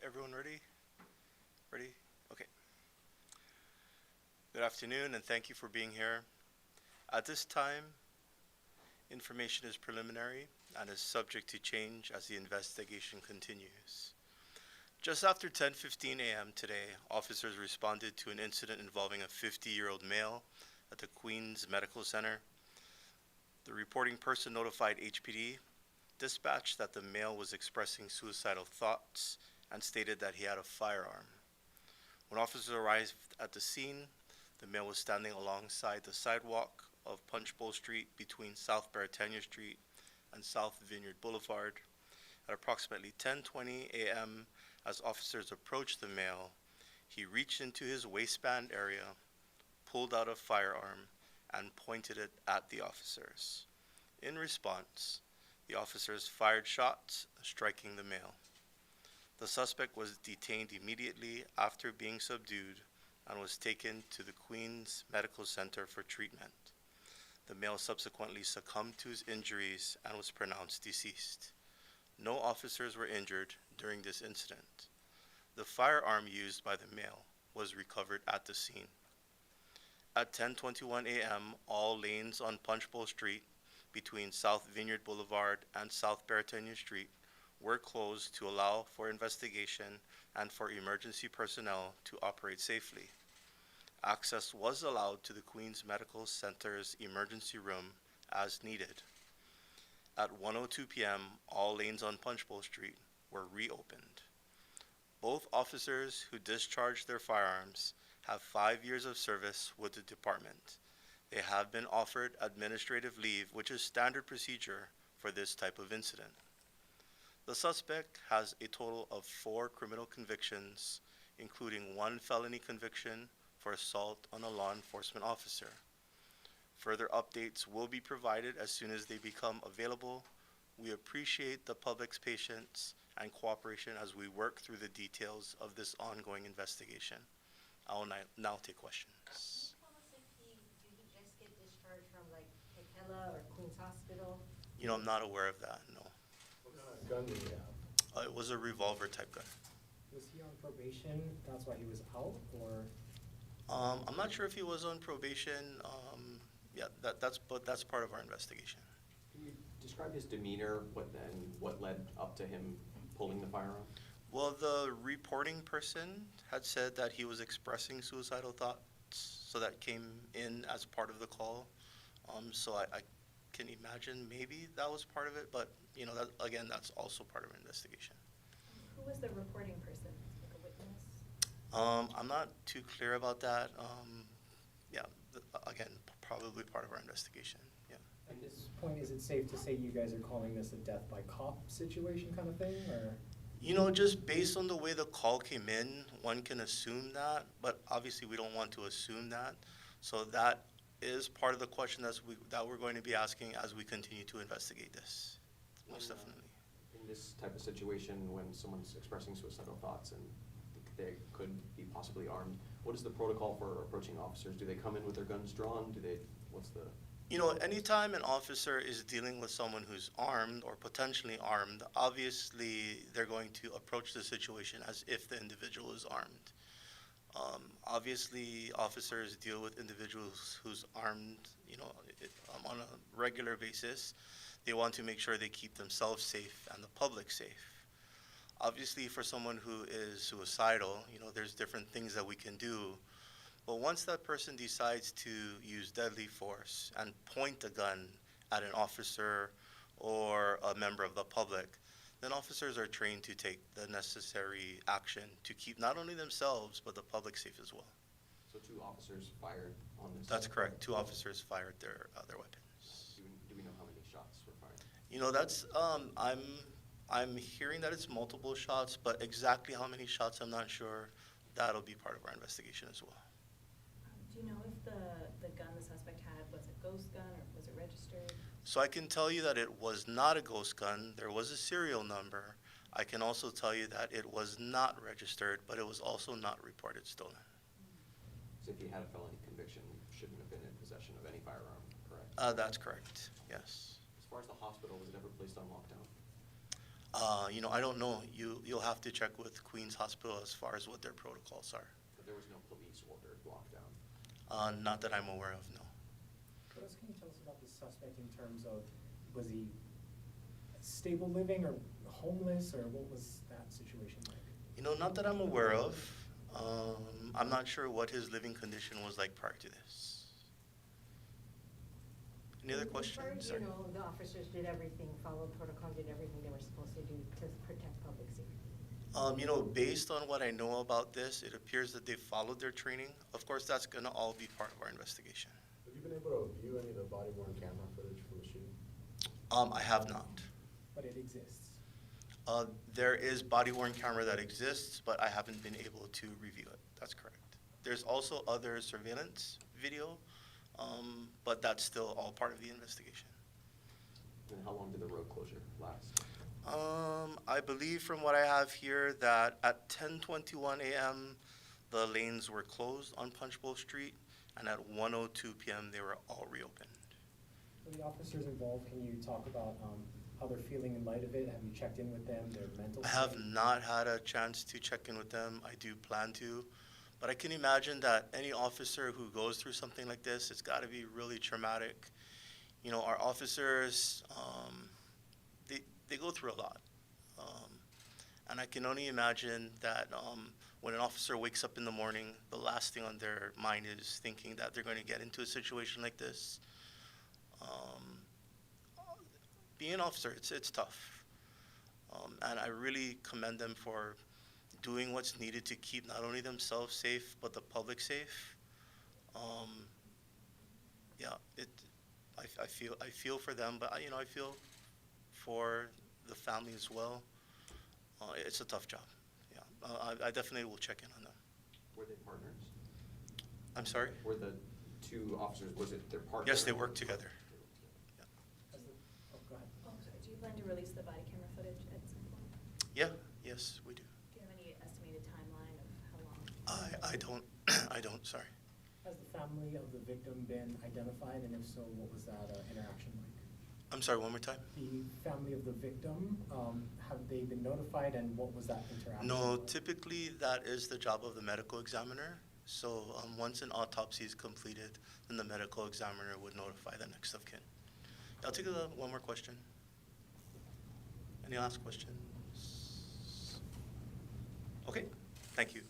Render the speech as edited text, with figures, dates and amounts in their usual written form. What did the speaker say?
Everyone ready? Ready? Okay. Good afternoon and thank you for being here. At this time, information is preliminary and is subject to change as the investigation continues. Just after 10:15 a.m. today, officers responded to an incident involving a 50-year-old male at the Queens Medical Center. The reporting person notified HPD dispatch that the male was expressing suicidal thoughts and stated that he had a firearm. When officers arrived at the scene, the male was standing alongside the sidewalk of Punchbowl Street between South Baratania Street and South Vineyard Boulevard. At approximately 10:20 a.m., as officers approached the male, he reached into his waistband area, pulled out a firearm, and pointed it at the officers. In response, the officers fired shots, striking the male. The suspect was detained immediately after being subdued and was taken to the Queens Medical Center for treatment. The male subsequently succumbed to his injuries and was pronounced deceased. No officers were injured during this incident. The firearm used by the male was recovered at the scene. At 10:21 a.m., all lanes on Punchbowl Street between South Vineyard Boulevard and South Baratania Street were closed to allow for investigation and for emergency personnel to operate safely. Access was allowed to the Queens Medical Center's emergency room as needed. At 1:02 p.m., all lanes on Punchbowl Street were reopened. Both officers who discharged their firearms have 5 years of service with the department. They have been offered administrative leave, which is standard procedure for this type of incident. The suspect has a total of 4 criminal convictions, including 1 felony conviction for assault on a law enforcement officer. Further updates will be provided as soon as they become available. We appreciate the public's patience and cooperation as we work through the details of this ongoing investigation. I will now take questions. Did he just get discharged from like Pekela or Queens Hospital? I'm not aware of that, no. What kind of gun did he have? It was a revolver type gun. Was he on probation? That's why he was out, or? I'm not sure if he was on probation. That's part of our investigation. Can you describe his demeanor, what led up to him pulling the firearm? Well, the reporting person had said that he was expressing suicidal thoughts, so that came in as part of the call. So I can imagine maybe that was part of it, but that's also part of our investigation. Who was the reporting person? Like a witness? I'm not too clear about that. Probably part of our investigation. Yeah. At this point, is it safe to say you guys are calling this a death by cop situation kind of thing, or? Just based on the way the call came in, one can assume that, but obviously we don't want to assume that. So that is part of the question that we're going to be asking as we continue to investigate this. Most definitely. In this type of situation, when someone's expressing suicidal thoughts and they could be possibly armed, what is the protocol for approaching officers? Do they come in with their guns drawn? Anytime an officer is dealing with someone who's armed or potentially armed, obviously they're going to approach the situation as if the individual is armed. Obviously, officers deal with individuals who's armed, on a regular basis. They want to make sure they keep themselves safe and the public safe. Obviously, for someone who is suicidal, there's different things that we can do. But once that person decides to use deadly force and point a gun at an officer or a member of the public, then officers are trained to take the necessary action to keep not only themselves, but the public safe as well. So 2 officers fired on this? That's correct. 2 officers fired their weapons. Do we know how many shots were fired? That's, I'm hearing that it's multiple shots, but exactly how many shots, I'm not sure. That'll be part of our investigation as well. Do you know if the gun the suspect had was a ghost gun or was it registered? So I can tell you that it was not a ghost gun. There was a serial number. I can also tell you that it was not registered, but it was also not reported stolen. So if he had a felony conviction, he shouldn't have been in possession of any firearm, correct? That's correct, yes. As far as the hospital, was it ever placed on lockdown? I don't know. You'll have to check with Queens Hospital as far as what their protocols are. But there was no police ordered lockdown. Not that I'm aware of, no. What else can you tell us about the suspect in terms of, was he stable living or homeless, or what was that situation like? Not that I'm aware of. I'm not sure what his living condition was like prior to this. Any other questions? You know, the officers did everything, followed protocol, did everything they were supposed to do to protect public safety. Based on what I know about this, it appears that they followed their training. Of course, that's going to all be part of our investigation. Have you been able to view any of the body-worn camera footage from the shooting? I have not. But it exists. There is body-worn camera that exists, but I haven't been able to review it. That's correct. There's also other surveillance video, but that's still all part of the investigation. And how long did the road closure last? I believe from what I have here that at 10:21 a.m. the lanes were closed on Punch Bowl Street, and at 1:02 p.m. they were all reopened. For the officers involved, can you talk about how they're feeling in light of it? Have you checked in with them, their mental I state? have not had a chance to check in with them. I do plan to, but I can imagine that any officer who goes through something like this, it's got to be really traumatic. Our officers, they go through a lot. And I can only imagine that when an officer wakes up in the morning, the last thing on their mind is thinking that they're going to get into a situation like this. Being an officer, it's tough. And I really commend them for doing what's needed to keep not only themselves safe, but the public safe. I feel for them, but I feel for the family as well. It's a tough job. Yeah, I definitely will check in on them. Were they partners? I'm sorry? Were the two officers, was it their partners? Yes, they work together. Go ahead. Oh, sorry, do you plan to release the body camera footage at some point? Yeah, yes, we do. Do you have any estimated timeline of how long? I don't, I don't, sorry. Has the family of the victim been identified, and if so, what was that interaction like? I'm sorry, one more time? The family of the victim, have they been notified, and what was that interaction No, like? typically that is the job of the medical examiner. So once an autopsy is completed, then the medical examiner would notify the next of kin. I'll take one more question. Any last questions? Okay, thank you.